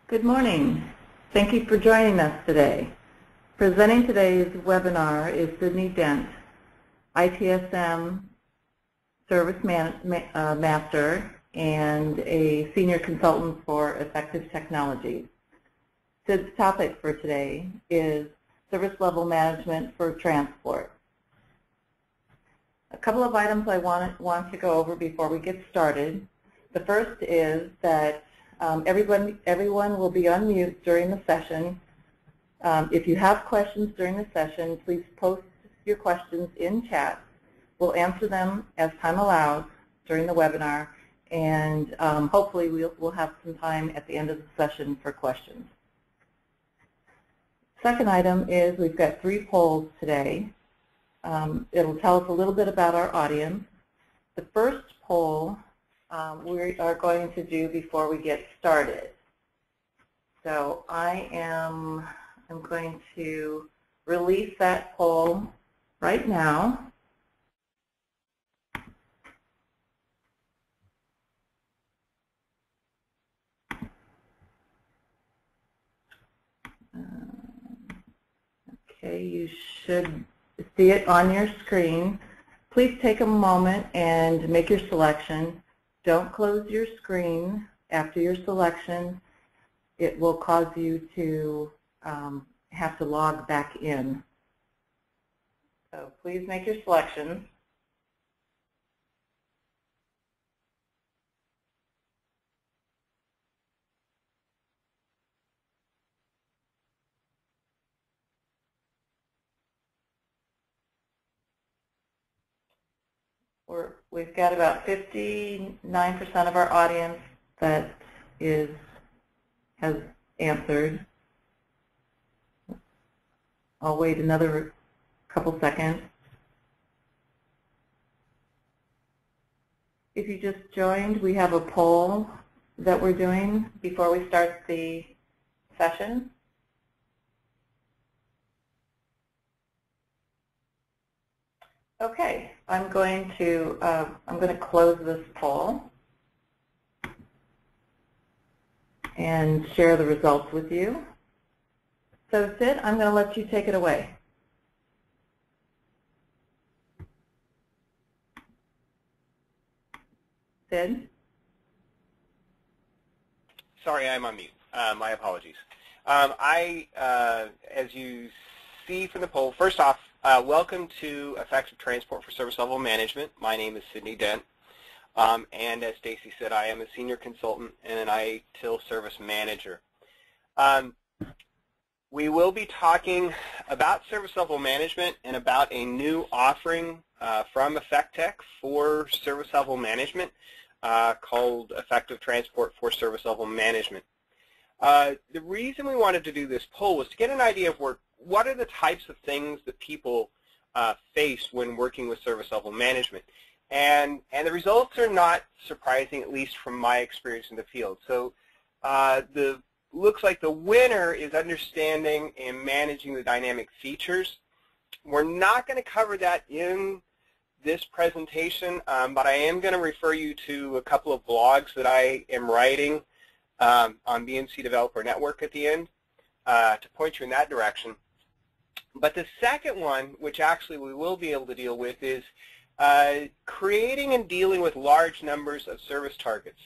Good morning. Thank you for joining us today. Presenting today's webinar is Sydney Dent, ITSM Service Master and a Senior Consultant for Effective Technologies. Sid's topic for today is Service Level Management for Transport. A couple of items I want to go over before we get started. The first is that everyone will be on mute during the session. If you have questions during the session, please post your questions in chat. We'll answer them as time allows during the webinar, and hopefully we'll have some time at the end of the session for questions. Second item is we've got 3 polls today. It'll tell us a little bit about our audience. The first poll we are going to do before we get started. So I'm going to release that poll right now. Okay, you should see it on your screen. Please take a moment and make your selection. Don't close your screen after your selection. It will cause you to have to log back in. So please make your selection. We've got about 59% of our audience that has answered. I'll wait another couple seconds. If you just joined, we have a poll that we're doing before we start the session. Okay, I'm going to close this poll and share the results with you. So Sid, I'm going to let you take it away. Sid? Sorry, I'm on mute. My apologies. As you see from the poll, first off, welcome to Effective Transport for Service Level Management. My name is Sydney Dent, and as Stacy said, I am a Senior Consultant and an ITIL Service Manager. We will be talking about Service Level Management and about a new offering from EffectTech for Service Level Management called Effective Transport for Service Level Management. The reason we wanted to do this poll was to get an idea of what are the types of things that people face when working with service level management. And the results are not surprising, at least from my experience in the field. So looks like the winner is understanding and managing the dynamic features. We're not going to cover that in this presentation, but I am going to refer you to a couple of blogs that I am writing on BMC Developer Network at the end to point you in that direction. But the second one, which actually we will be able to deal with, is creating and dealing with large numbers of service targets.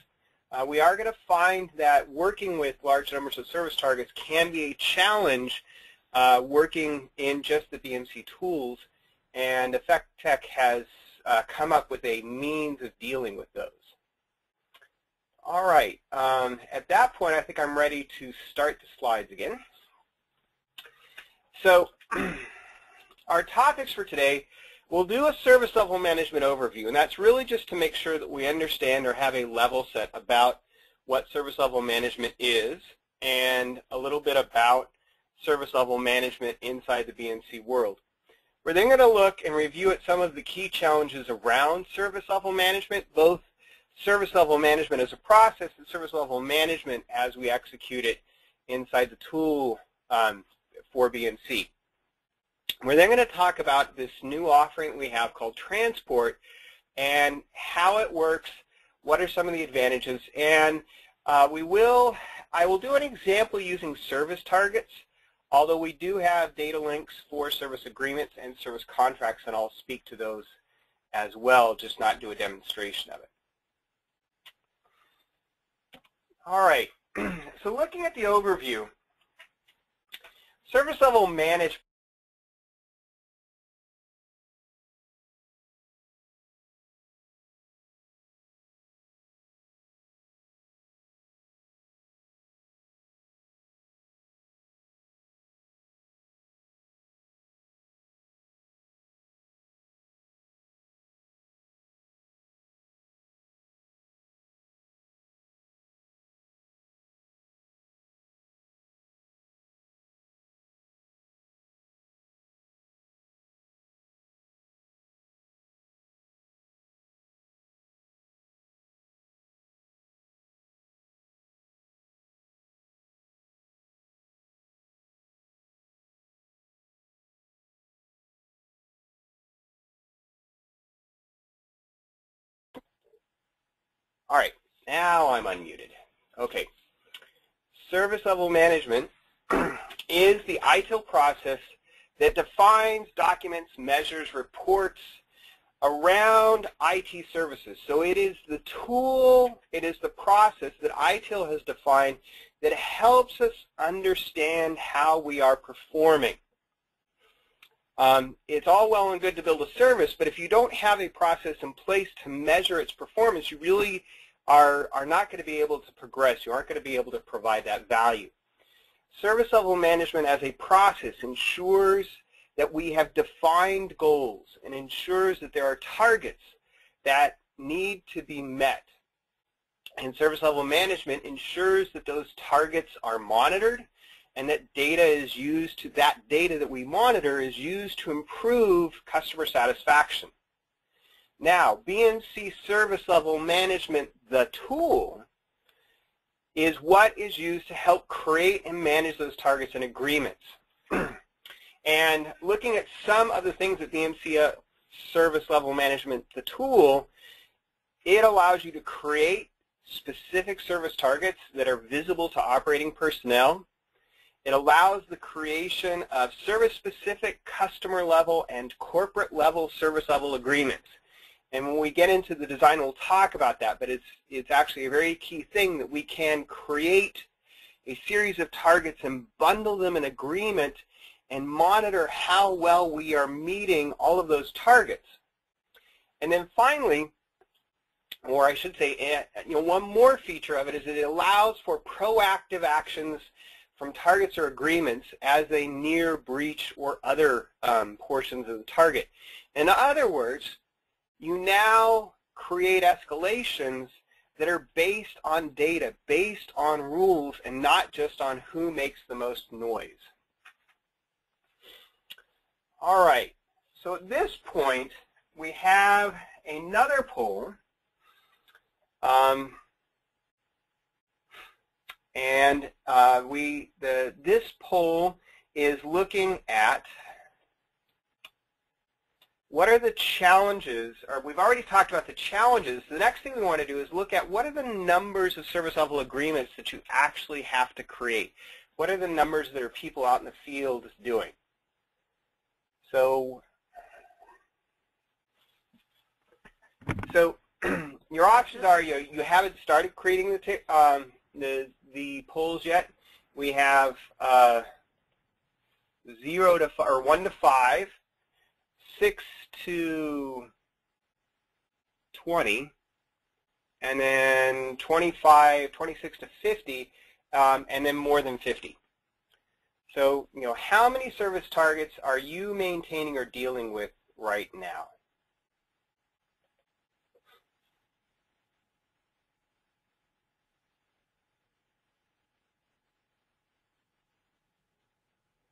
We are going to find that working with large numbers of service targets can be a challenge working in just the BMC tools, and EffectTech has come up with a means of dealing with those. All right, at that point I think I'm ready to start the slides again. So our topics for today, we'll do a service level management overview, and that's really just to make sure that we understand or have a level set about what service level management is and a little bit about service level management inside the BMC world. We're then going to look and review at some of the key challenges around service level management, both service level management as a process and service level management as we execute it inside the tool for BMC. We're then going to talk about this new offering we have called Transport and how it works, what are some of the advantages, and I will do an example using service targets, although we do have data links for service agreements and service contracts, and I'll speak to those as well, just not do a demonstration of it. All right, so looking at the overview, service level management. All right, now I'm unmuted. Okay. Service level management is the ITIL process that defines, documents, measures, reports around IT services. So it is the tool, it is the process that ITIL has defined that helps us understand how we are performing. It's all well and good to build a service, but if you don't have a process in place to measure its performance, you really are not going to be able to progress. You aren't going to be able to provide that value. Service level management as a process ensures that we have defined goals and ensures that there are targets that need to be met. And service level management ensures that those targets are monitored and that data is used to, that data that we monitor is used to improve customer satisfaction. Now, BMC service level management, the tool, is what is used to help create and manage those targets and agreements. And looking at some of the things that BMC service level management, the tool, it allows you to create specific service targets that are visible to operating personnel. It allows the creation of service-specific customer level and corporate level service level agreements. And when we get into the design, we'll talk about that, but it's actually a very key thing that we can create a series of targets and bundle them in agreement and monitor how well we are meeting all of those targets. And then finally, or I should say, one more feature of it is that it allows for proactive actions from targets or agreements as they near breach or other portions of the target. In other words, you now create escalations that are based on data, based on rules, and not just on who makes the most noise. All right, so at this point, we have another poll. This poll is looking at what are the challenges, or we've already talked about the challenges. The next thing we want to do is look at what are the numbers of service level agreements that you actually have to create. What are the numbers that are people out in the field doing? So your options are you haven't started creating the polls yet. We have 0 to 1 to 5, 6 to 20, and then 25, 26 to 50, and then more than 50. So, how many service targets are you maintaining or dealing with right now?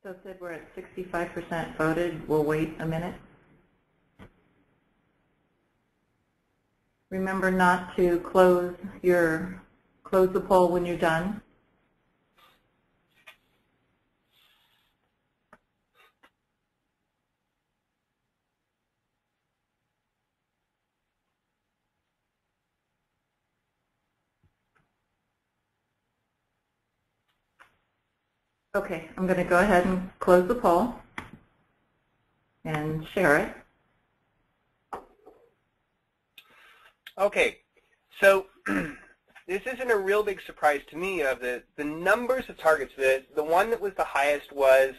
So Sid, we're at 65% voted. We'll wait a minute. Remember not to close the poll when you're done. Okay, I'm going to go ahead and close the poll and share it. Okay, so this isn't a real big surprise to me of the numbers of targets. The one that was the highest was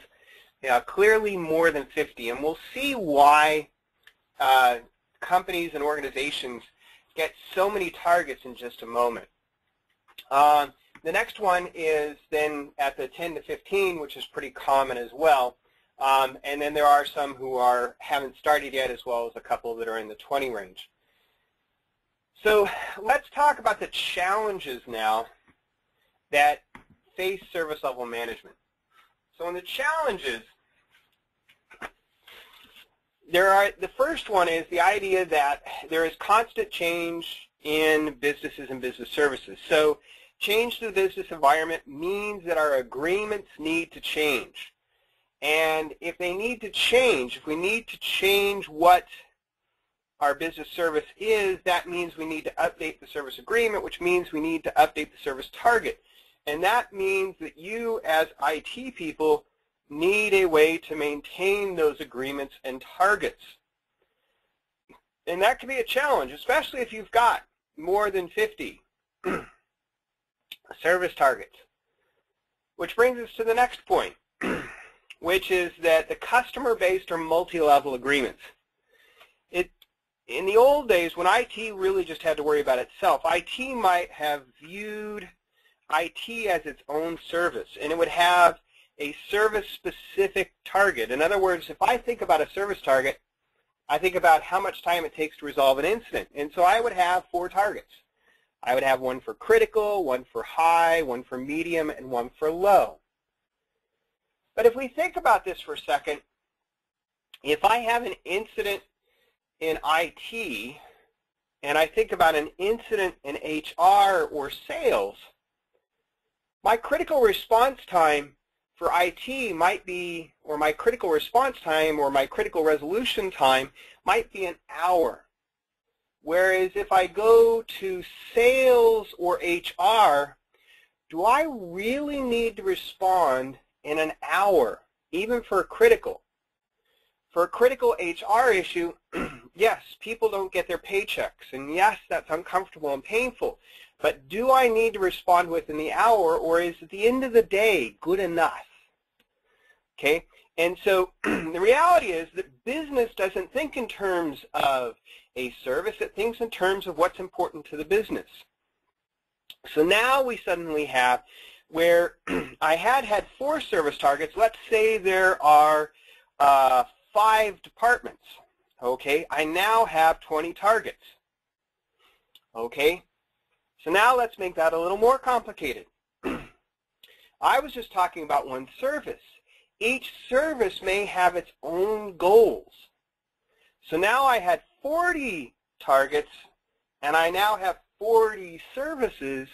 clearly more than 50, and we'll see why companies and organizations get so many targets in just a moment. The next one is then at the 10 to 15, which is pretty common as well. And then there are some who haven't started yet, as well as a couple that are in the 20 range. So let's talk about the challenges now that face service level management. So in the challenges, the first one is the idea that there is constant change in businesses and business services. So change to the business environment means that our agreements need to change. And if they need to change, if we need to change what our business service is, that means we need to update the service agreement, which means we need to update the service target. And that means that you, as IT people, need a way to maintain those agreements and targets. And that can be a challenge, especially if you've got more than 50 service targets. Which brings us to the next point, which is that the customer-based or multi-level agreements. In the old days, when IT really just had to worry about itself, IT might have viewed IT as its own service, and it would have a service-specific target. In other words, if I think about a service target, I think about how much time it takes to resolve an incident. And so I would have 4 targets. I would have one for critical, one for high, one for medium, and one for low. But if we think about this for a second, if I have an incident in IT, and I think about an incident in HR or sales, my critical response time for IT might be, or my critical response time or my critical resolution time might be an hour. Whereas if I go to sales or HR, do I really need to respond in an hour, even for a critical? For a critical HR issue, yes, people don't get their paychecks, and yes, that's uncomfortable and painful. But do I need to respond within the hour, or is at the end of the day good enough? Okay, and so the reality is that business doesn't think in terms of a service, it thinks in terms of what's important to the business. So now we suddenly have where I had 4 service targets. Let's say there are 5 departments. Okay, I now have 20 targets. Okay, so now let's make that a little more complicated. I was just talking about one service. Each service may have its own goals. So now I had 40 targets, and I now have 40 services,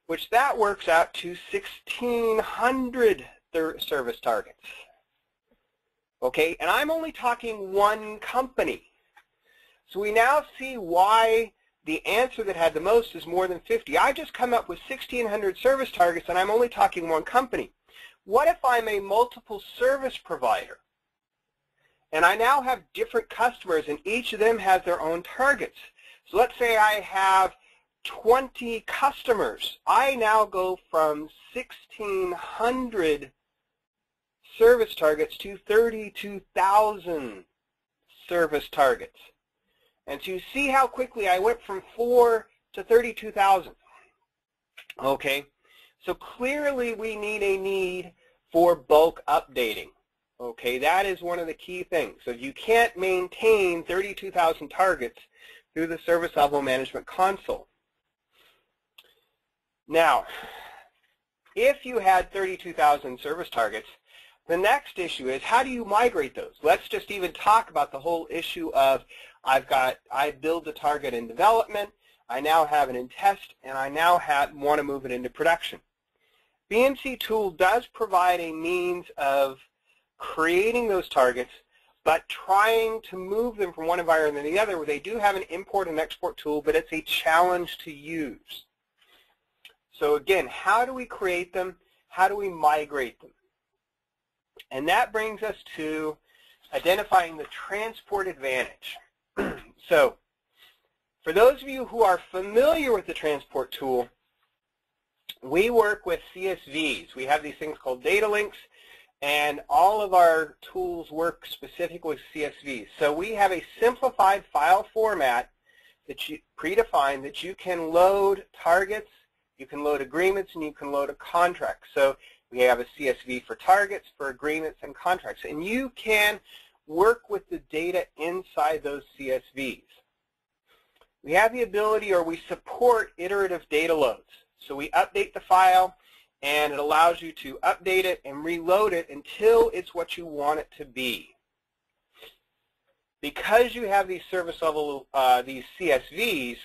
which that works out to 1,600 service targets. Okay, and I'm only talking one company. So we now see why the answer that had the most is more than 50. I just come up with 1,600 service targets, and I'm only talking one company. What if I'm a multiple service provider, and I now have different customers, and each of them has their own targets? So let's say I have 20 customers. I now go from 1,600 service targets to 32,000 service targets. And so you see how quickly I went from 4 to 32,000. Okay, so clearly we need a need for bulk updating. Okay, that is one of the key things. So you can't maintain 32,000 targets through the service level management console. Now, if you had 32,000 service targets, the next issue is how do you migrate those? Let's just even talk about the whole issue of I build the target in development, I now have it in test, and I now want to move it into production. BMC tool does provide a means of creating those targets, but trying to move them from one environment to the other, where they do have an import and export tool, but it's a challenge to use. So again, how do we create them? How do we migrate them? And that brings us to identifying the transport advantage. So, for those of you who are familiar with the transport tool, we work with CSVs. We have these things called data links, and all of our tools work specifically with CSVs. So we have a simplified file format that you predefined that you can load targets, you can load agreements, and you can load a contract. So we have a CSV for targets, for agreements, and contracts. And you can work with the data inside those CSVs. We have the ability, or we support iterative data loads. So we update the file, and it allows you to update it and reload it until it's what you want it to be. Because you have these service level, these CSVs,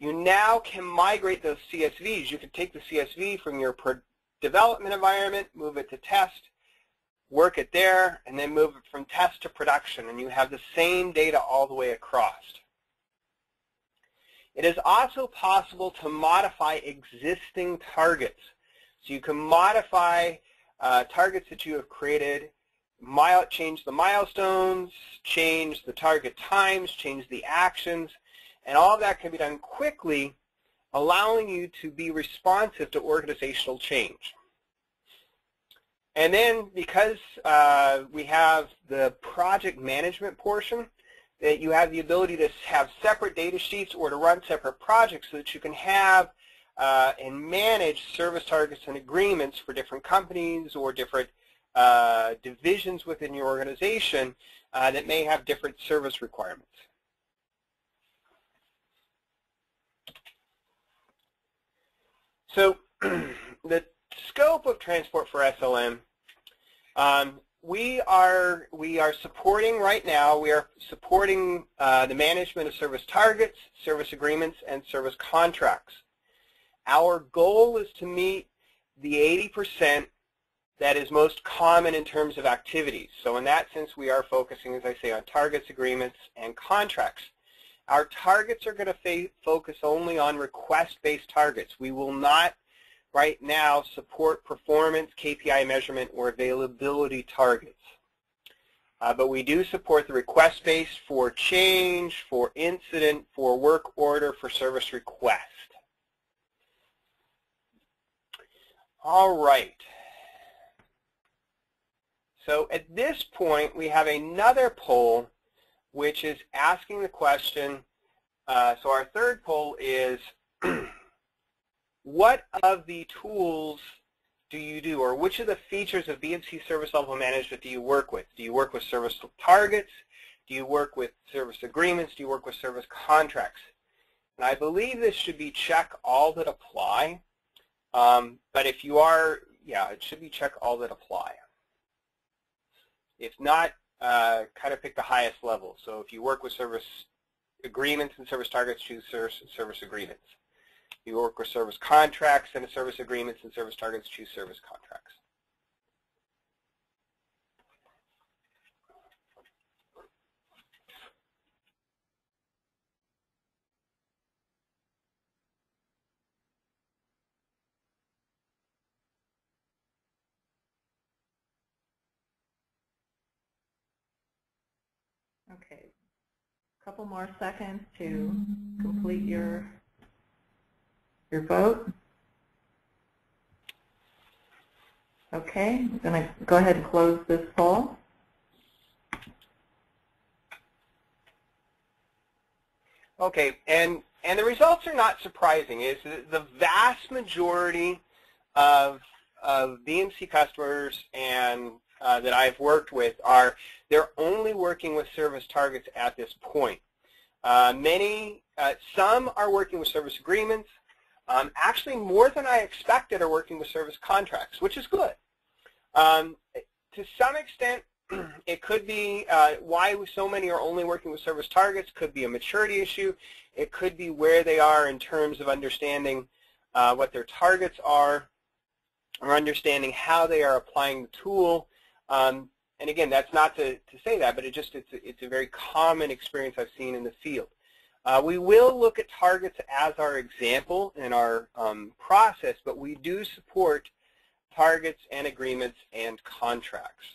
you now can migrate those CSVs. You can take the CSV from your development environment, move it to test, work it there, and then move it from test to production, and you have the same data all the way across. It is also possible to modify existing targets. So you can modify targets that you have created, change the milestones, change the target times, change the actions, and all of that can be done quickly, allowing you to be responsive to organizational change. And then because we have the project management portion, that you have the ability to have separate data sheets or to run separate projects so that you can have and manage service targets and agreements for different companies or different divisions within your organization that may have different service requirements. So the scope of Transport for SLM, we are supporting right now, we are supporting the management of service targets, service agreements, and service contracts. Our goal is to meet the 80% that is most common in terms of activities. So in that sense, we are focusing, as I say, on targets, agreements, and contracts. Our targets are going to focus only on request-based targets. We will not right now support performance, KPI measurement, or availability targets. But we do support the request-based for change, for incident, for work order, for service request. All right. So at this point, we have another poll which is asking the question, so our third poll is, what of the tools do you do, or which of the features of BMC service level management do you work with? Do you work with service targets? Do you work with service agreements? Do you work with service contracts? And I believe this should be check all that apply. But if you are, yeah, it should be check all that apply. If not, kind of pick the highest level. So if you work with service agreements and service targets, choose service agreements. If you work with service contracts and service agreements and service targets, choose service contracts. Okay, a couple more seconds to complete your vote. Okay, I'm going to go ahead and close this poll. Okay, and the results are not surprising. Is the vast majority of BMC customers and that I've worked with they're only working with service targets at this point. Some are working with service agreements. Actually, more than I expected are working with service contracts, which is good. To some extent, it could be why so many are only working with service targets. Could be a maturity issue. It could be where they are in terms of understanding what their targets are, or understanding how they are applying the tool. And again, that's not to say that, but it's a very common experience I've seen in the field. We will look at targets as our example in our process, but we do support targets and agreements and contracts.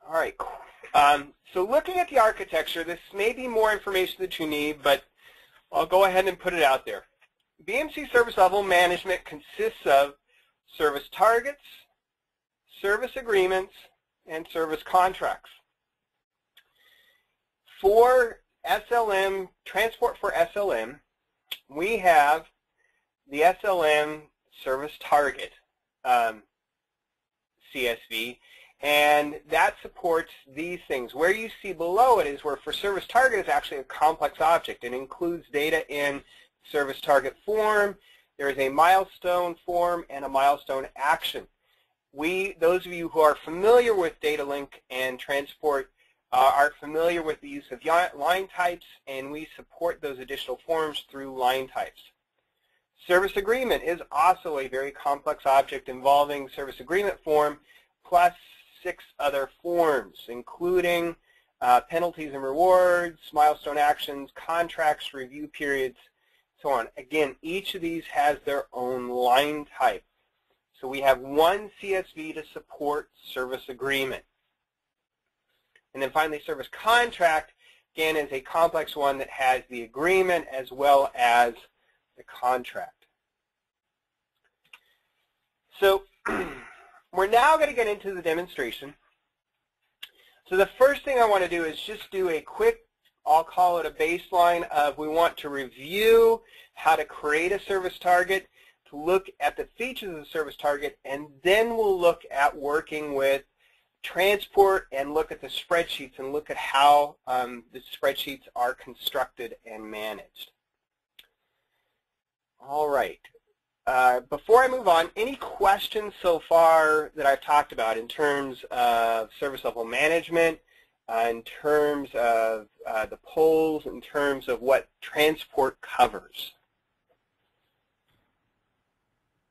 All right. So looking at the architecture, this may be more information that you need, but I'll go ahead and put it out there. BMC service level management consists of service targets, service agreements, and service contracts. For SLM, transport for SLM, we have the SLM service target CSV, and that supports these things. Where you see below it is where for service target is actually a complex object. It includes data in service target form. There is a milestone form and a milestone action. Those of you who are familiar with data link and transport are familiar with the use of line types, and we support those additional forms through line types. Service agreement is also a very complex object involving service agreement form plus 6 other forms, including penalties and rewards, milestone actions, contracts, review periods, so on. Again, each of these has their own line type. So we have one CSV to support service agreement. And then finally, service contract, again, is a complex one that has the agreement as well as the contract. So we're now going to get into the demonstration. So the first thing I want to do is just do a quick, I'll call it a baseline of, we want to review how to create a service target, to look at the features of the service target, and then we'll look at working with transport and look at the spreadsheets and look at how the spreadsheets are constructed and managed. All right. Before I move on, any questions so far that I've talked about in terms of service level management, in terms of the polls, in terms of what transport covers?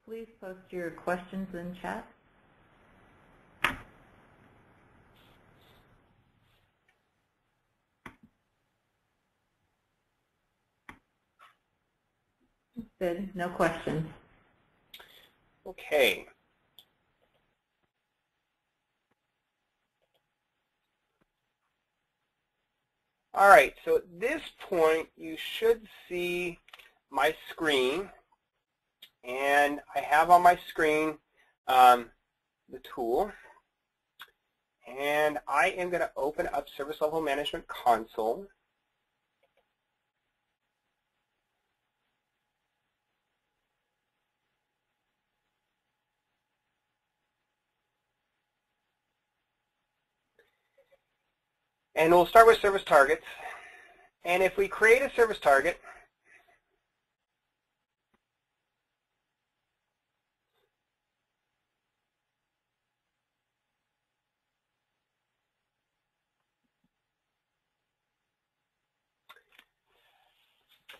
Please post your questions in chat. Good. No questions. Okay. All right, so at this point, you should see my screen. And I have on my screen the tool. And I am going to open up Service Level Management Console. And we'll start with service targets. And if we create a service target,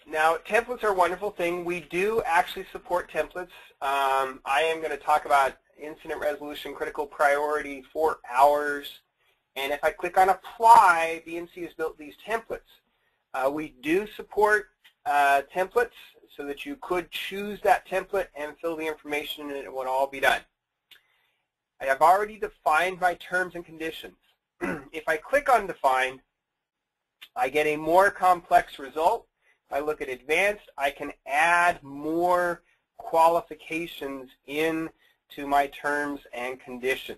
now templates are a wonderful thing. We do actually support templates. I am going to talk about incident resolution, critical priority, 4 hours. And if I click on apply, BMC has built these templates. We do support templates so that you could choose that template and fill the information and it would all be done. I have already defined my terms and conditions. If I click on define, I get a more complex result. If I look at advanced, I can add more qualifications into my terms and conditions.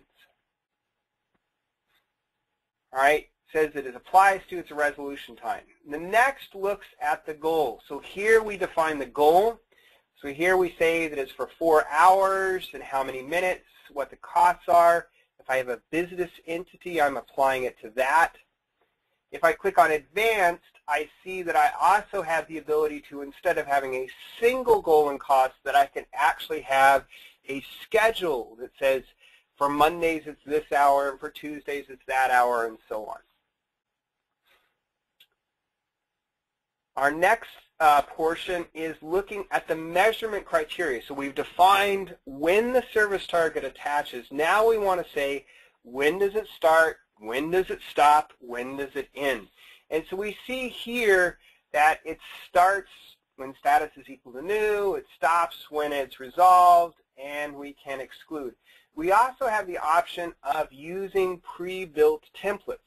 All right, says that it applies to, it's a resolution time. The next looks at the goal. So here we define the goal. So here we say that it's for 4 hours and how many minutes, what the costs are. If I have a business entity, I'm applying it to that. If I click on advanced, I see that I also have the ability to, instead of having a single goal and cost, that I can actually have a schedule that says, for Mondays, it's this hour, and for Tuesdays, it's that hour, and so on. Our next portion is looking at the measurement criteria. So we've defined when the service target attaches. Now we want to say, when does it start, when does it stop, when does it end? And so we see here that it starts when status is equal to new, it stops when it's resolved, and we can exclude. We also have the option of using pre-built templates.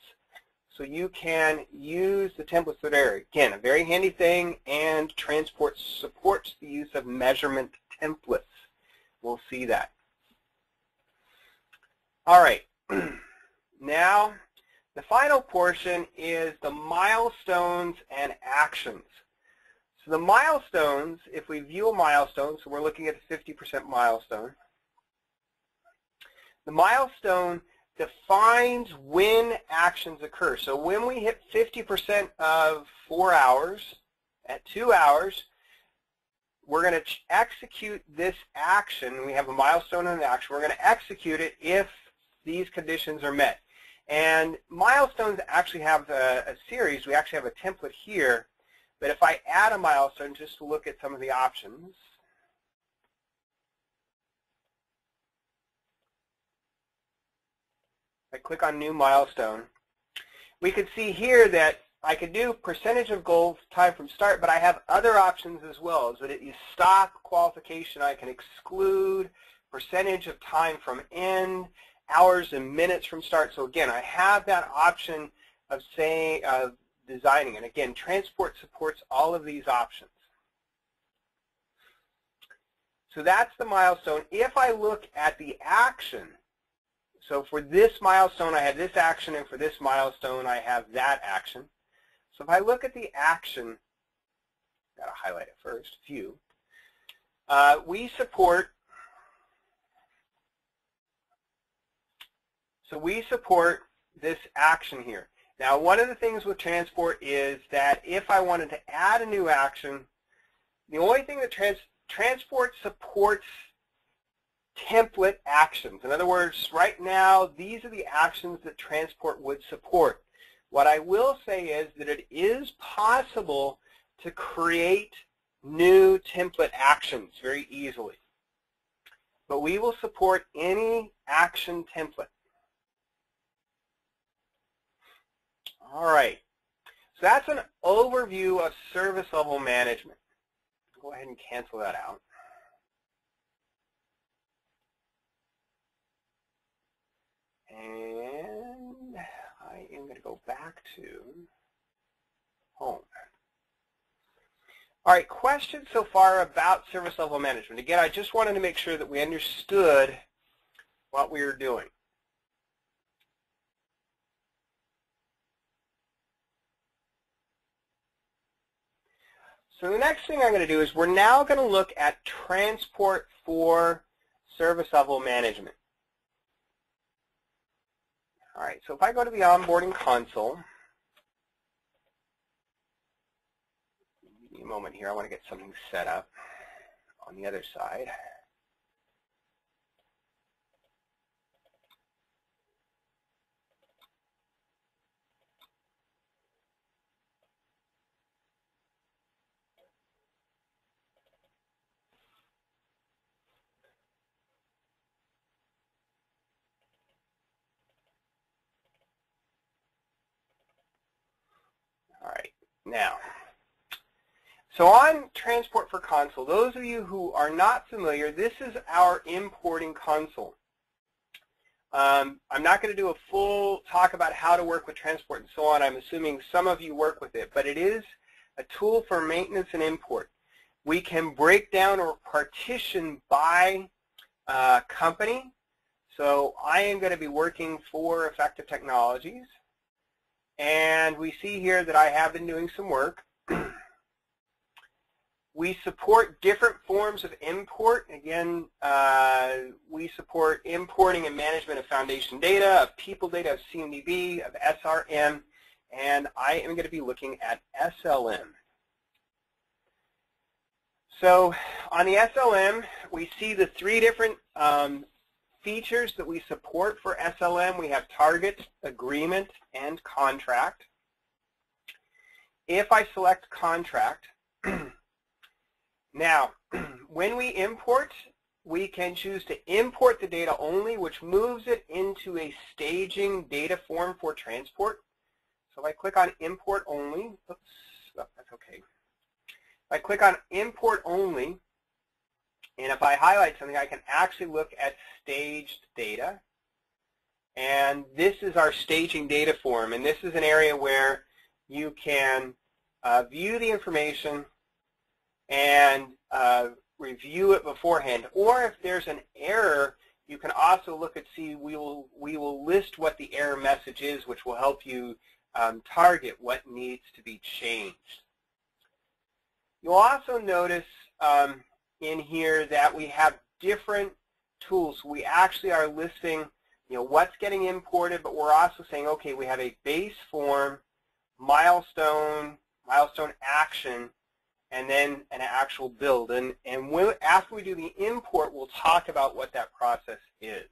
So you can use the templates that are, again, a very handy thing, and Transport supports the use of measurement templates. We'll see that. All right. Now, the final portion is the milestones and actions. So the milestones, if we view a milestone, so we're looking at a 50% milestone. The milestone defines when actions occur. So when we hit 50% of 4 hours, at 2 hours, we're going to execute this action. We have a milestone and an action. We're going to execute it if these conditions are met. And milestones actually have a series. We actually have a template here. But if I add a milestone, just to look at some of the options, I click on New Milestone, we can see here that I could do percentage of goal time from start, but I have other options as well. So that you stop qualification, I can exclude percentage of time from end, hours and minutes from start. So again, I have that option of saying, designing. And again, Transport supports all of these options. So that's the milestone. If I look at the action, so for this milestone I have this action, and for this milestone I have that action. So if I look at the action, got to highlight it first, view, we support this action here. Now, one of the things with Transport is that if I wanted to add a new action, the only thing that Transport supports template actions. In other words, right now, these are the actions that Transport would support. What I will say is that it is possible to create new template actions very easily. But we will support any action template. All right, so that's an overview of service level management. Go ahead and cancel that out. And I am going to go back to home. All right, questions so far about service level management. Again, I just wanted to make sure that we understood what we were doing. So the next thing I'm going to do is we're now going to look at Transport for service level management. All right, so if I go to the onboarding console, give me a moment here, I want to get something set up on the other side. All right, now, so on Transport for Console, those of you who are not familiar, this is our importing console. I'm not going to do a full talk about how to work with Transport and so on. I'm assuming some of you work with it, but it is a tool for maintenance and import. We can break down or partition by company. So I am going to be working for Effective Technologies. And we see here that I have been doing some work. We support different forms of import. Again, we support importing and management of foundation data, of people data, of CMDB, of SRM, and I am going to be looking at SLM. So on the SLM, we see the three different features that we support for SLM. We have target, agreement, and contract. If I select contract, now when we import, we can choose to import the data only, which moves it into a staging data form for Transport. So if I click on import only, oops, oh, that's okay. If I click on import only, and if I highlight something, I can actually look at staged data. And this is our staging data form, and this is an area where you can view the information and review it beforehand. Or if there's an error, you can also look at we will list what the error message is, which will help you target what needs to be changed. You'll also notice in here that we have different tools. We actually are listing, what's getting imported, but we're also saying, okay, we have a base form, milestone action, and then an actual build. And after we do the import, we'll talk about what that process is.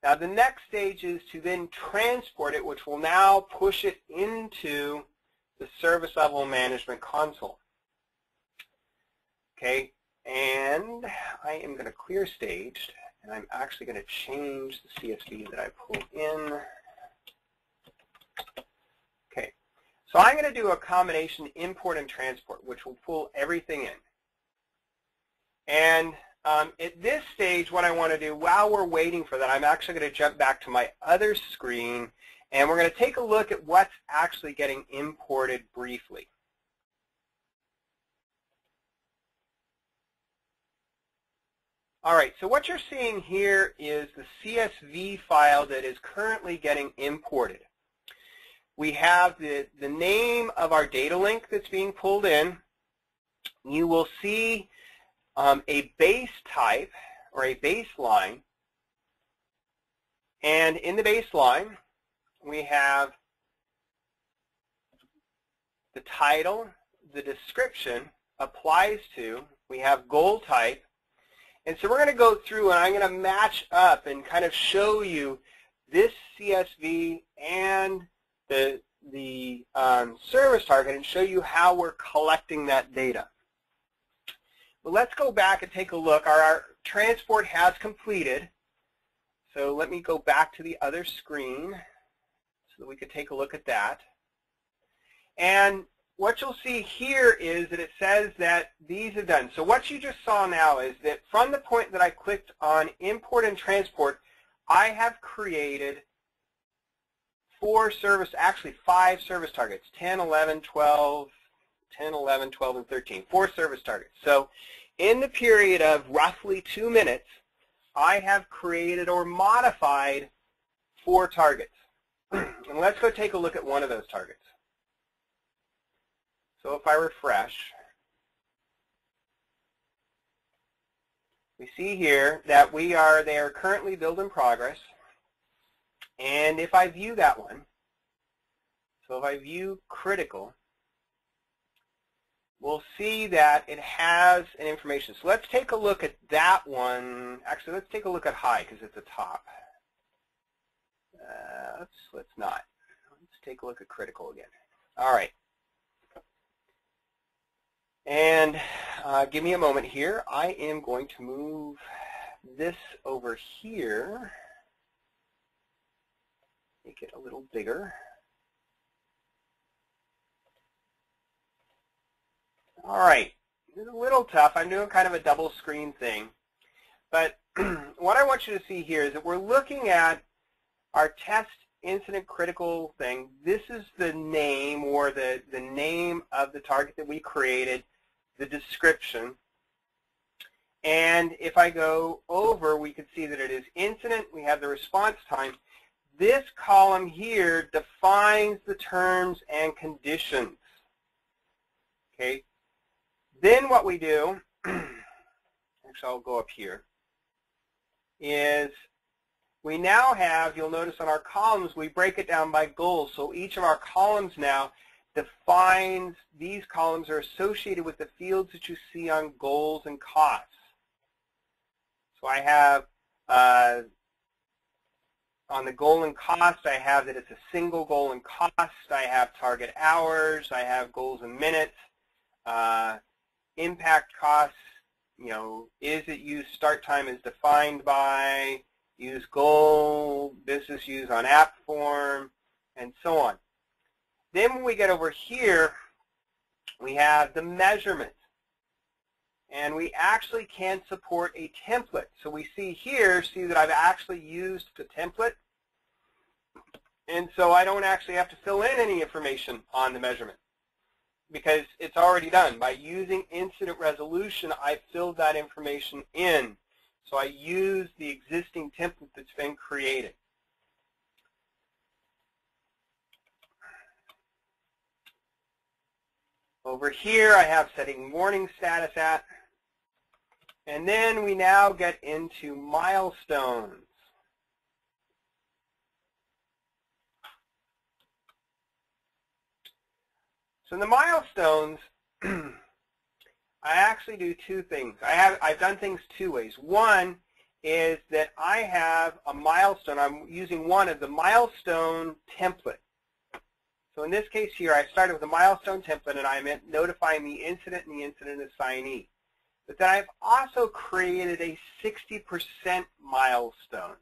Now the next stage is to then transport it, which will now push it into the service level management console. Okay, and I am going to clear staged, and I'm actually going to change the CSV that I pull in. Okay, so I'm going to do a combination import and transport, which will pull everything in. And at this stage, what I want to do while we're waiting for that, I'm actually going to jump back to my other screen, and we're going to take a look at what's actually getting imported briefly. All right, so what you're seeing here is the CSV file that is currently getting imported. We have the name of our data link that's being pulled in. You will see a base type or a baseline, and in the baseline we have the title, the description, applies to, we have goal type, and so we're going to go through and I'm going to match up and kind of show you this CSV and the service target and show you how we're collecting that data. Well, let's go back and take a look. Our transport has completed. So let me go back to the other screen so that we could take a look at that. And what you'll see here is that it says that these are done. So what you just saw now is that from the point that I clicked on import and transport, I have created 5 service targets, 10, 11, 12, 10, 11, 12, and 13, 4 service targets. So in the period of roughly 2 minutes, I have created or modified 4 targets. And let's go take a look at one of those targets. So if I refresh, we see here that they are currently build in progress. And if I view that one, so if I view critical, we'll see that it has an information. So let's take a look at that one. Actually, let's take a look at high because it's the top. Let's not. Let's take a look at critical again. All right. And give me a moment here. I am going to move this over here. Make it a little bigger. All right, it's a little tough. I'm doing kind of a double screen thing. But what I want you to see here is that we're looking at our test incident critical thing. This is the name or the name of the target that we created, the description. And if I go over, we can see that it is incident. We have the response time. This column here defines the terms and conditions. Okay. Then what we do, actually I'll go up here, is we now have, you'll notice on our columns, we break it down by goals. So each of our columns now defines, these columns are associated with the fields that you see on goals and costs. So I have, on the goal and cost, I have that it's a single goal and cost. I have target hours. I have goals and minutes. Impact costs, is it used, start time is defined by, use goal, business use on app form, and so on. Then when we get over here, We have the measurement. And we actually can support a template. So we see that I've actually used the template. And so I don't actually have to fill in any information on the measurement because it's already done. By using incident resolution, I filled that information in. So I use the existing template that's been created. Over here, I have setting warning status at. And then we now get into milestones. So in the milestones, I actually do two things. I've done things two ways. One is that I have a milestone. I'm using one of the milestone template. So in this case here, I started with a milestone template, and I'm notifying the incident and the incident assignee. But then I've also created a 60% milestone.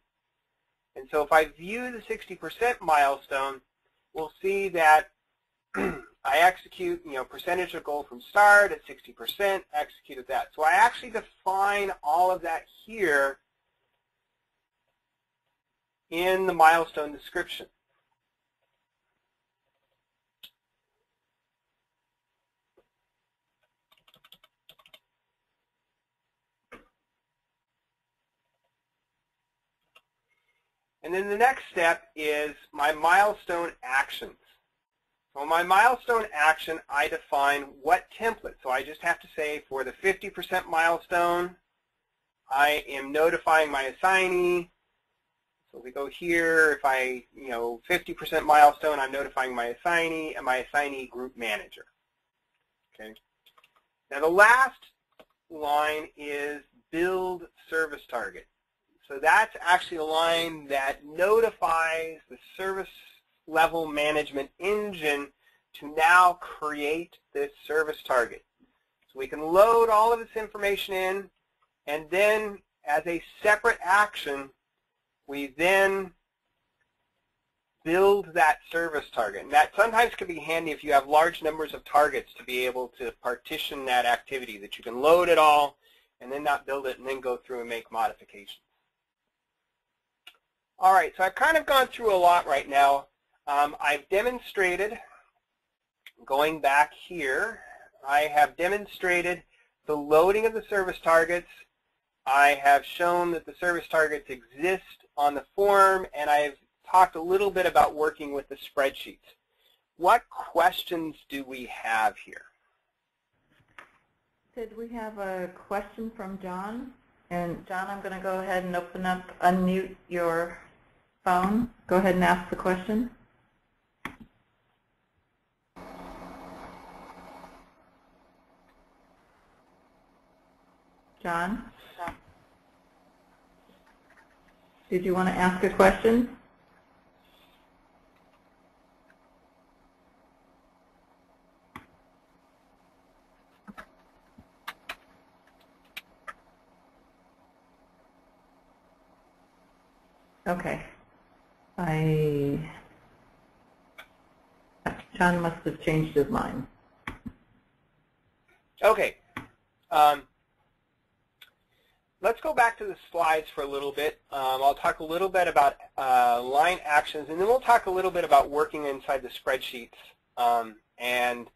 And so if I view the 60% milestone, we'll see that I execute, percentage of goal from start at 60%, executed that. So I actually define all of that here in the milestone description. And then the next step is my milestone actions. So my milestone action, I define what template. So I just have to say for the 50% milestone, I am notifying my assignee. So we go here, if 50% milestone, I'm notifying my assignee and my assignee group manager. Okay. Now the last line is build service target. So that's actually a line that notifies the service level management engine to now create this service target. So we can load all of this information in, and then as a separate action, we then build that service target. And that sometimes can be handy if you have large numbers of targets to be able to partition that activity, that you can load it all and then not build it and then go through and make modifications. All right, so I've kind of gone through a lot right now. I've demonstrated, going back here, I have demonstrated the loading of the service targets. I have shown that the service targets exist on the form, and I've talked a little bit about working with the spreadsheets. What questions do we have here? Did we have a question from John? And John, I'm going to go ahead and unmute your phone. Go ahead and ask the question. John? Did you want to ask a question? Okay. John must have changed his mind. Okay. Let's go back to the slides for a little bit. I'll talk a little bit about line actions, and then we'll talk a little bit about working inside the spreadsheets, and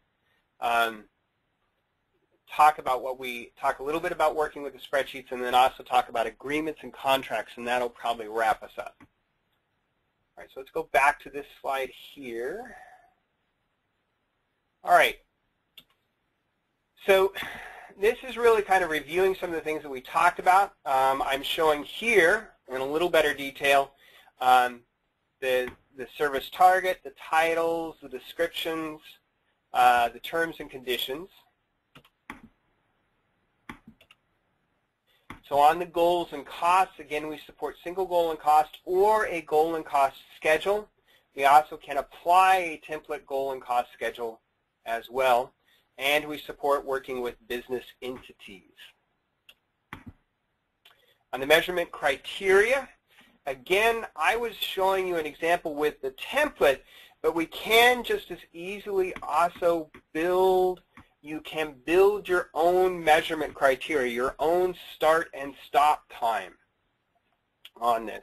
talk a little bit about working with the spreadsheets, and then also talk about agreements and contracts, and that'll probably wrap us up. All right, so let's go back to this slide here. All right. So this is really kind of reviewing some of the things that we talked about. I'm showing here in a little better detail the service target, the titles, the descriptions, the terms and conditions. So on the goals and costs, again, we support single goal and cost or a goal and cost schedule. We also can apply a template goal and cost schedule as well. And we support working with business entities. On the measurement criteria, again, I was showing you an example with the template, but we can just as easily also build you can build your own measurement criteria, your own start and stop time on this.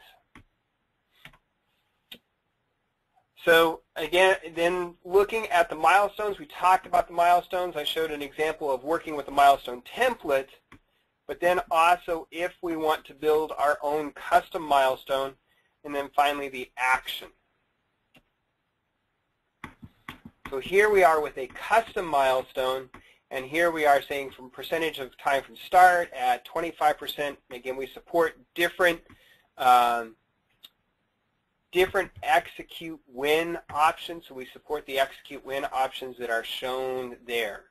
So again, then looking at the milestones, we talked about the milestones. I showed an example of working with a milestone template, but then also if we want to build our own custom milestone, and then finally the action. So here we are with a custom milestone, and here we are saying from percentage of time from start at 25%. Again, we support different execute when options, so we support the execute when options that are shown there.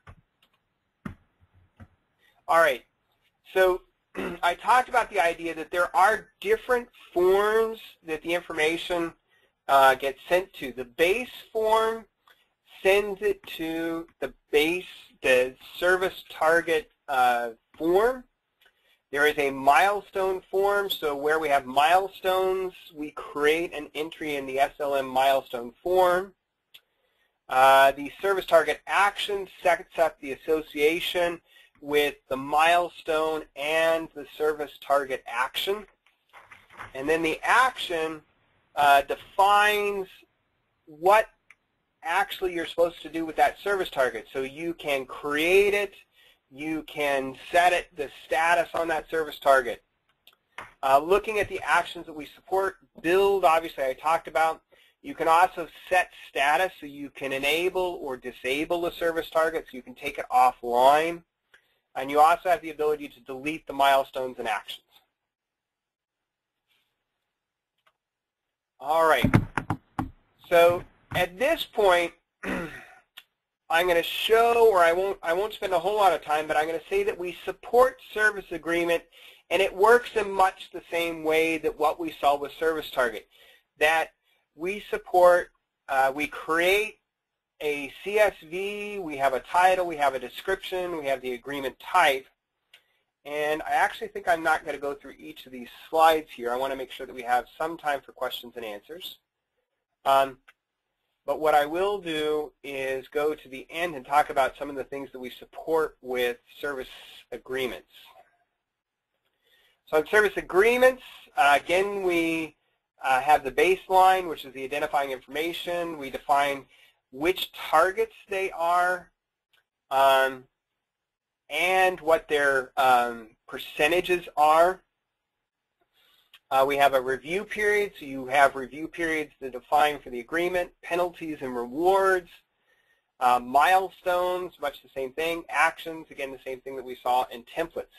All right, so I talked about the idea that there are different forms that the information gets sent to. The base form sends it to the service target form. There is a milestone form, so where we have milestones, we create an entry in the SLM milestone form. The service target action sets up the association with the milestone and the service target action. And then the action defines what actually you're supposed to do with that service target. So you can create it, you can set it, the status on that service target. Looking at the actions that we support, build, obviously I talked about. You can also set status, so you can enable or disable a service target, so you can take it offline. And you also have the ability to delete the milestones and actions. All right. So at this point, I'm going to show, or I won't spend a whole lot of time, but I'm going to say that we support service agreement, and it works in much the same way that what we saw with service target. That we support, we create a CSV, we have a title, we have a description, we have the agreement type, and I actually think I'm not going to go through each of these slides here. I want to make sure that we have some time for questions and answers. But what I will do is go to the end and talk about some of the things that we support with service agreements. So in service agreements, again, we have the baseline, which is the identifying information. We define which targets they are and what their percentages are. We have a review period, so you have review periods that define for the agreement, penalties and rewards, milestones, much the same thing, actions, again the same thing that we saw in templates.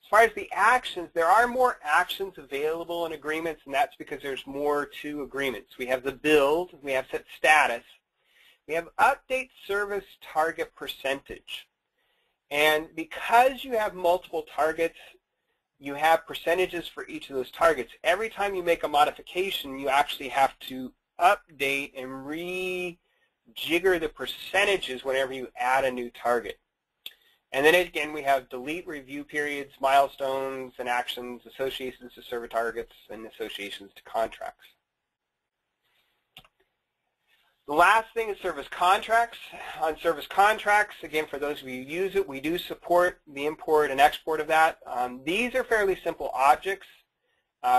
As far as the actions, there are more actions available in agreements, and that's because there's more to agreements. We have the build, we have set status, we have update service target percentage. And because you have multiple targets, you have percentages for each of those targets. Every time you make a modification, you actually have to update and rejigger the percentages whenever you add a new target. And then again, we have delete review periods, milestones, and actions, associations to service targets, and associations to contracts. The last thing is service contracts. On service contracts, again, for those of you who use it, we do support the import and export of that. These are fairly simple objects.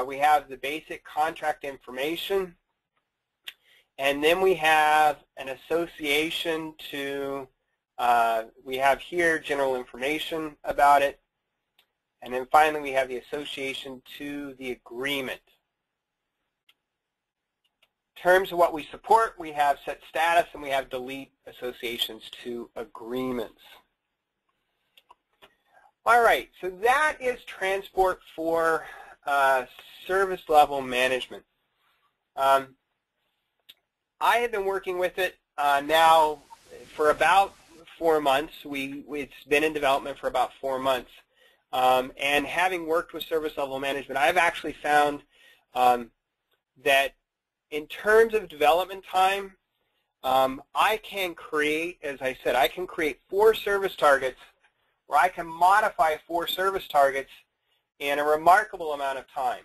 We have the basic contract information, and then we have an association to, we have here general information about it, and then finally we have the association to the agreement. In terms of what we support, we have set status and we have delete associations to agreements. All right, so that is transport for service level management. I have been working with it now for about 4 months. It's been in development for about 4 months. And having worked with service level management, I've actually found that in terms of development time, I can create, as I said, I can create 4 service targets, or I can modify 4 service targets in a remarkable amount of time.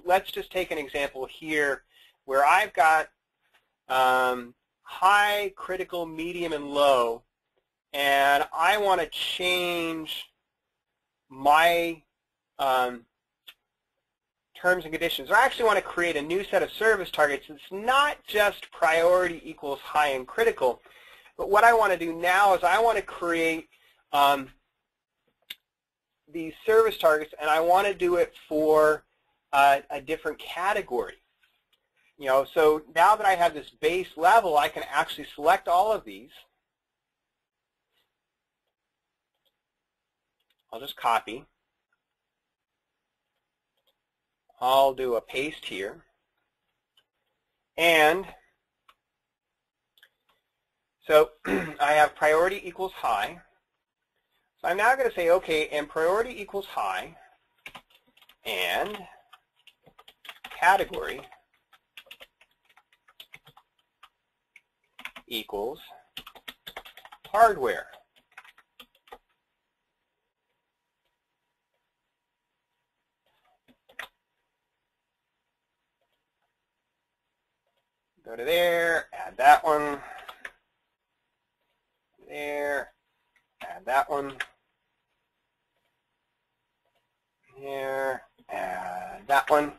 Let's just take an example here where I've got high, critical, medium, and low, and I want to change my terms and conditions, or I actually want to create a new set of service targets. It's not just priority equals high and critical, but what I want to do now is I want to create these service targets, and I want to do it for a different category. You know, so now that I have this base level, I can actually select all of these. I'll just copy. I'll do a paste here. And so I have priority equals high. So I'm now going to say, okay, and priority equals high, and category equals hardware. Go to there, add that one, there, add that one, there, add that one.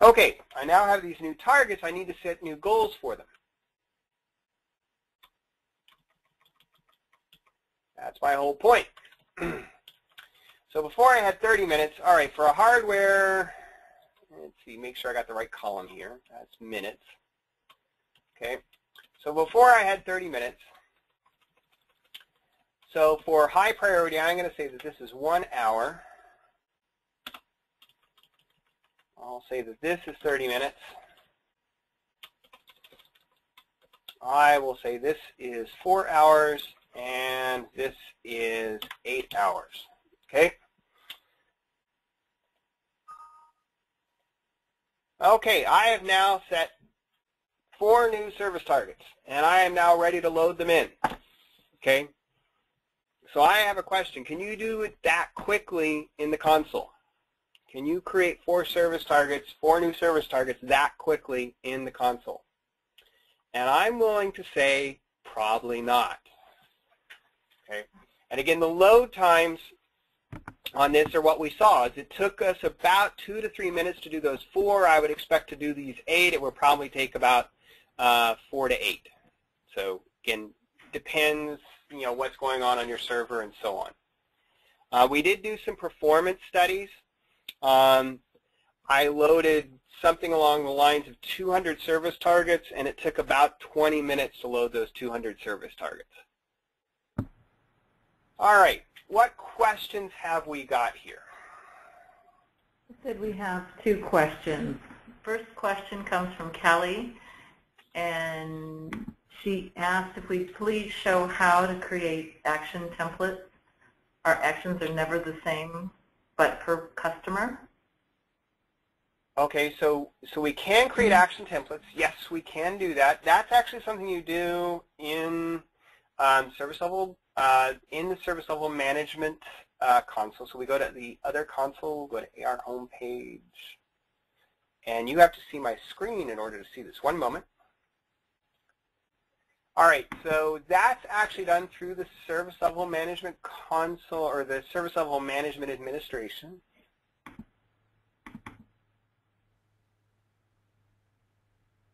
Okay, I now have these new targets. I need to set new goals for them. That's my whole point. So before I had 30 minutes, all right, for a hardware, let's see, make sure I got the right column here. That's minutes. Okay, so before I had 30 minutes, so for high priority, I'm going to say that this is 1 hour. I'll say that this is 30 minutes. I will say this is 4 hours, and this is 8 hours. Okay? Okay, I have now set 4 new service targets, and I am now ready to load them in. Okay? So I have a question. Can you do it that quickly in the console? Can you create 4 service targets, 4 new service targets that quickly in the console? And I'm willing to say probably not. Okay? And again, the load times on this are what we saw. Is it took us about 2 to 3 minutes to do those 4. I would expect to do these 8. It would probably take about 4 to 8. So again, depends, you know, what's going on your server and so on. We did do some performance studies. I loaded something along the lines of 200 service targets, and it took about 20 minutes to load those 200 service targets. All right, what questions have we got here? I said we have 2 questions. First question comes from Kelly, and she asked if we please show how to create action templates. Our actions are never the same, but per customer. Okay, so we can create action templates. Yes, we can do that. That's actually something you do in service level in the service level management console. So we go to the other console, go to AR home page, and you have to see my screen in order to see this. One moment. All right, so that's actually done through the service level management console, or the service level management administration.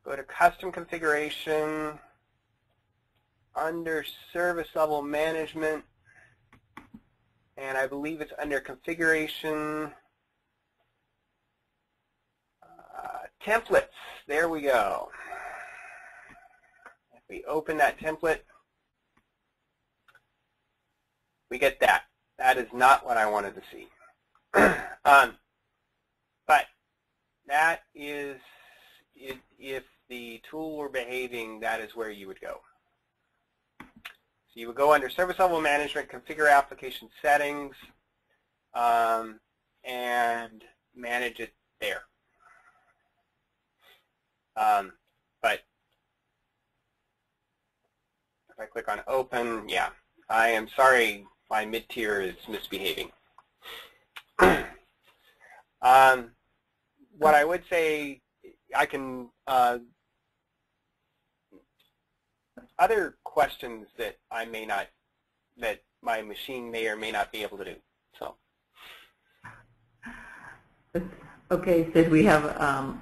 Go to custom configuration, under service level management, and I believe it's under configuration, templates. There we go. If we open that template, we get that. That is not what I wanted to see. But that is, if the tool were behaving, that is where you would go. So you would go under Service Level Management, Configure Application Settings, and manage it there. But if I click on Open, yeah, I am sorry, my mid-tier is misbehaving. What I would say, I can, other questions that I may not that my machine may or may not be able to do. So. Okay, Sid, we have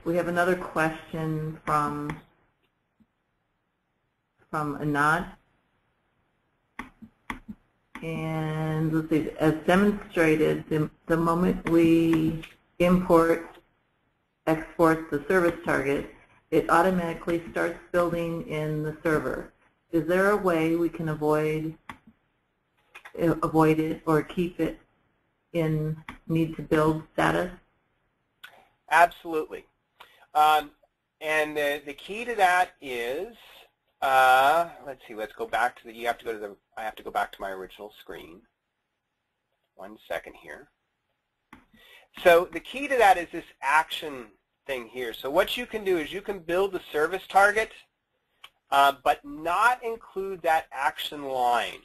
another question from Anand. And let's see, as demonstrated, the moment we export the service target, it automatically starts building in the server. Is there a way we can avoid it or keep it in need to build status? Absolutely. And the key to that is, let's see, let's go back to the, I have to go back to my original screen. 1 second here. So the key to that is this action thing here. So what you can do is you can build the service target, but not include that action line.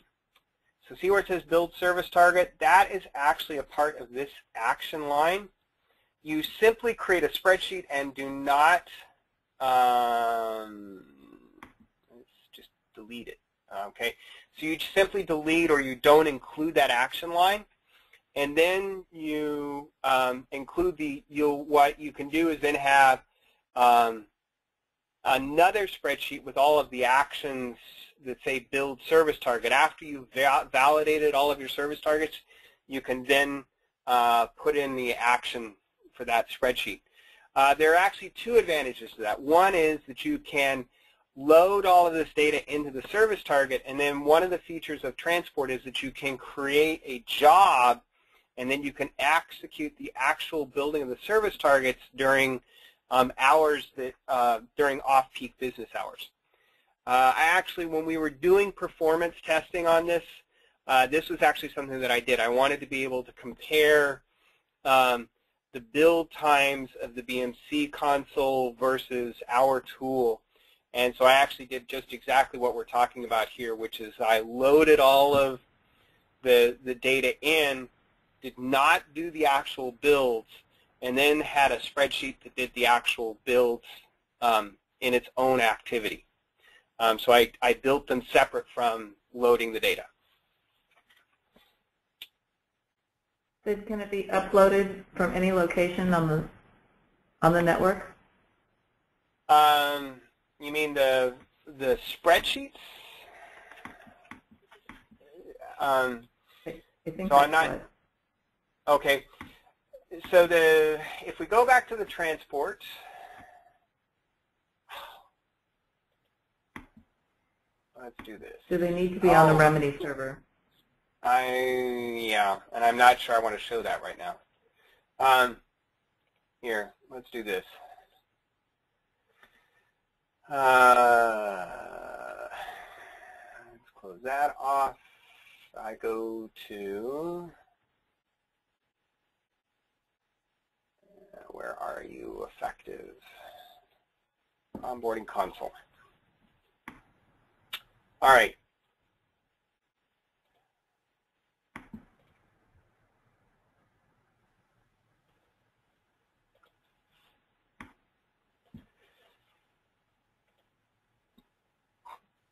So see where it says build service target? That is actually a part of this action line. You simply create a spreadsheet and do not, let's just delete it, okay? So you simply delete or you don't include that action line, and then you include what you can do is then have another spreadsheet with all of the actions that say build service target. After you've validated all of your service targets, you can then put in the action for that spreadsheet. There are actually 2 advantages to that. One is that you can load all of this data into the service target, and then one of the features of transport is that you can create a job, and then you can execute the actual building of the service targets during hours that during off-peak business hours. I actually, when we were doing performance testing on this, this was actually something that I did. I wanted to be able to compare the build times of the BMC console versus our tool. And so I actually did just exactly what we're talking about here, which is I loaded all of the data in, did not do the actual builds, and then had a spreadsheet that did the actual builds in its own activity. So I built them separate from loading the data. Can it be uploaded from any location on the network? You mean the spreadsheets? I think so I'm not. Okay. So if we go back to the transport, let's do this. Do they need to be on the remedy server? Yeah, and I'm not sure I want to show that right now. Here, let's do this. Let's close that off. I go to, where are you, effective? Onboarding console. All right.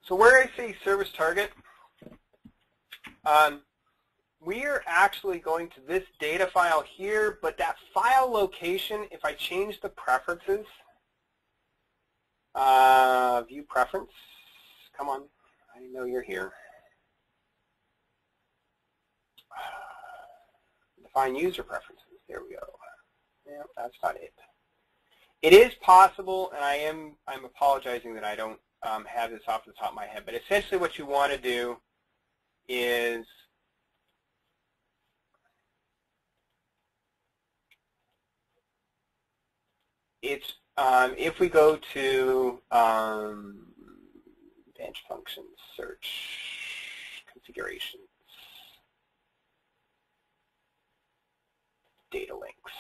So where I say service target, we are actually going to this data file here, but that file location, if I change the preferences, view preference, come on, I know you're here. Define user preferences, there we go. Yeah, that's not it. It is possible, and I'm apologizing that I don't have this off the top of my head, but essentially what you want to do is if we go to bench functions, search, configurations, data links.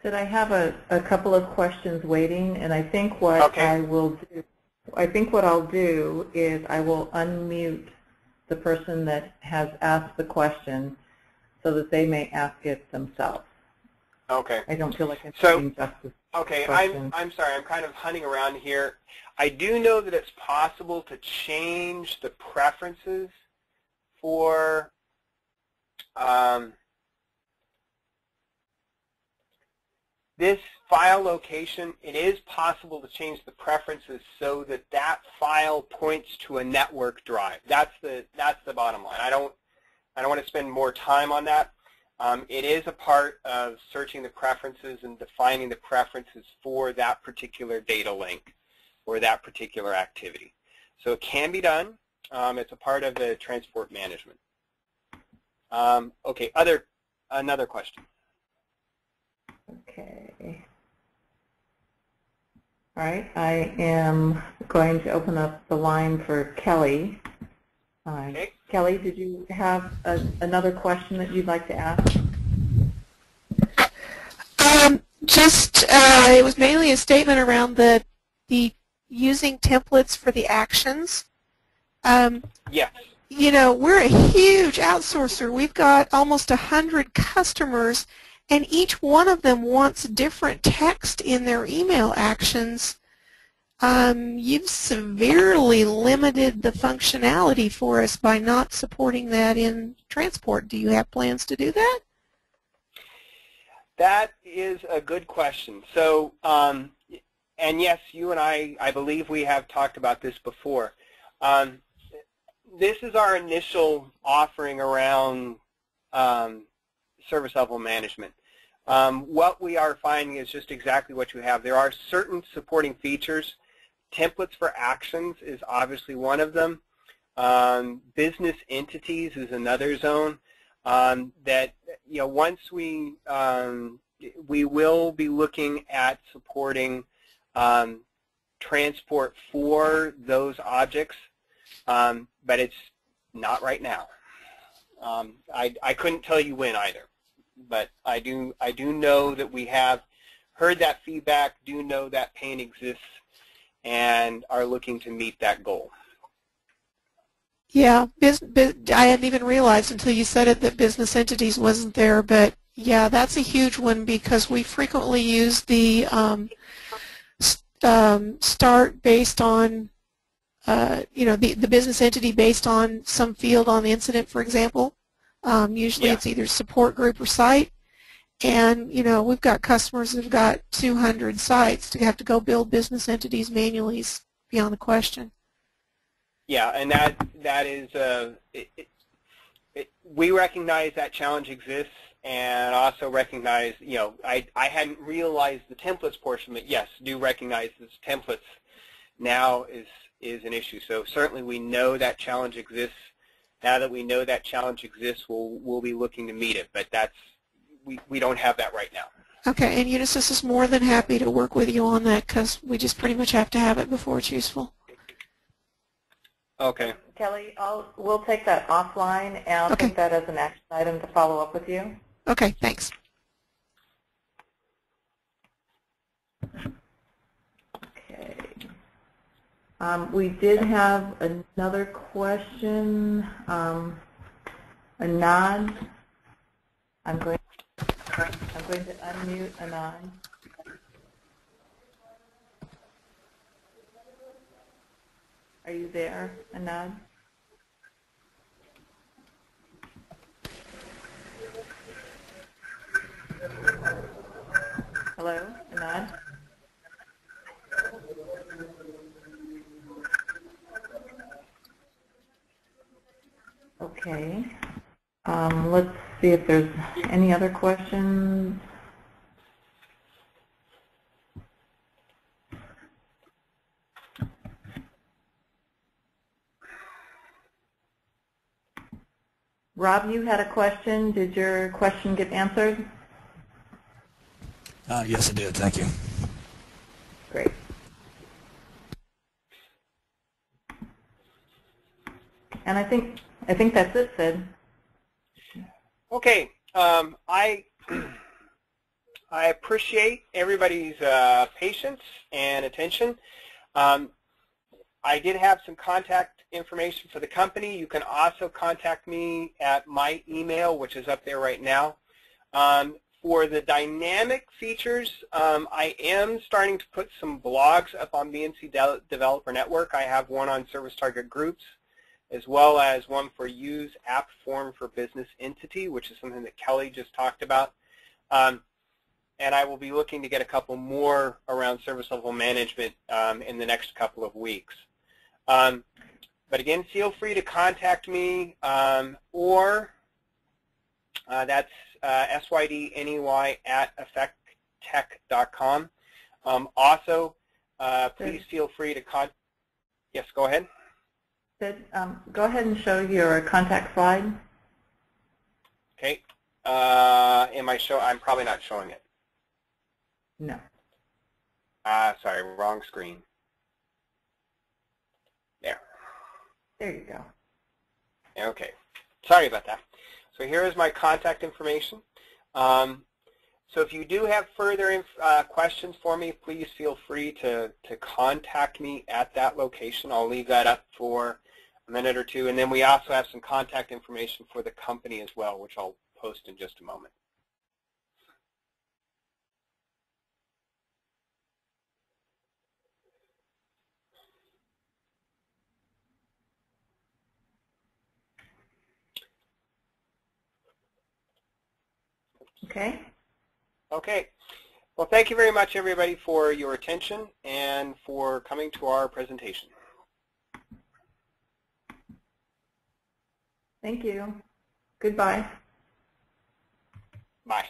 Sid, I have a couple of questions waiting, and I think what I'll do is I will unmute the person that has asked the question so that they may ask it themselves. Okay. I don't feel like I'm doing justice. Okay, I'm sorry, I'm kind of hunting around here. I do know that it's possible to change the preferences for this file location. It is possible to change the preferences so that that file points to a network drive. That's the bottom line. I don't want to spend more time on that. It is a part of searching the preferences and defining the preferences for that particular data link or that particular activity. So it can be done. It's a part of the transport management. Okay, another question. Okay. All right, I am going to open up the line for Kelly. Okay. Kelly, did you have another question that you'd like to ask? It was mainly a statement around the using templates for the actions. Yes. You know, we're a huge outsourcer. We've got almost 100 customers, and each one of them wants different text in their email actions. You've severely limited the functionality for us by not supporting that in transport. Do you have plans to do that? That is a good question. So, and yes, you and I believe we have talked about this before. This is our initial offering around service level management. What we are finding is just exactly what you have. There are certain supporting features. Templates for actions is obviously one of them. Business entities is another zone that, you know, once we will be looking at supporting transport for those objects, but it's not right now. I couldn't tell you when either, but I do know that we have heard that feedback, do know that pain exists, and are looking to meet that goal. Yeah, I hadn't even realized until you said it that business entities wasn't there, but yeah, that's a huge one because we frequently use the start based on, you know, the business entity based on some field on the incident, for example. Usually it's either support group or site. And, you know, we've got customers that have got 200 sites to have to go build business entities manually is beyond the question. Yeah, and that is, we recognize that challenge exists and also recognize, you know, I hadn't realized the templates portion, but yes, do recognize this templates now is an issue. So certainly we know that challenge exists. Now that we know that challenge exists, we'll be looking to meet it, but that's, we don't have that right now. Okay, and Unisys is more than happy to work with you on that because we just pretty much have to have it before it's useful. Okay. Kelly, we'll take that offline, and I'll take that as an action item to follow up with you. Okay, thanks. Okay. We did have another question. Anand, I'm going to unmute Anand. Are you there, Anand? Hello, Anand? Okay. Let's see if there's any other questions. Rob, you had a question. Did your question get answered? Yes, it did. Thank you. Great. And I think that's it, Sid. Okay. I appreciate everybody's patience and attention. I did have some contact information for the company. You can also contact me at my email, which is up there right now. For the dynamic features, I am starting to put some blogs up on BMC Developer Network. I have one on service target groups, as well as one for use app form for business entity, which is something that Kelly just talked about. And I will be looking to get a couple more around service level management in the next couple of weeks. But again, feel free to contact me, or that's sydney@effecttech.com. Also, please feel free to contact. Yes, go ahead. Sid, go ahead and show your contact slide. Okay. I'm probably not showing it. No. Sorry, wrong screen. There. There you go. Okay. Sorry about that. So here is my contact information. So if you do have further questions for me, please feel free to contact me at that location. I'll leave that up for a minute or two. And then we also have some contact information for the company as well, which I'll post in just a moment. Okay. Okay. Well, thank you very much, everybody, for your attention and for coming to our presentation. Thank you. Goodbye. Bye.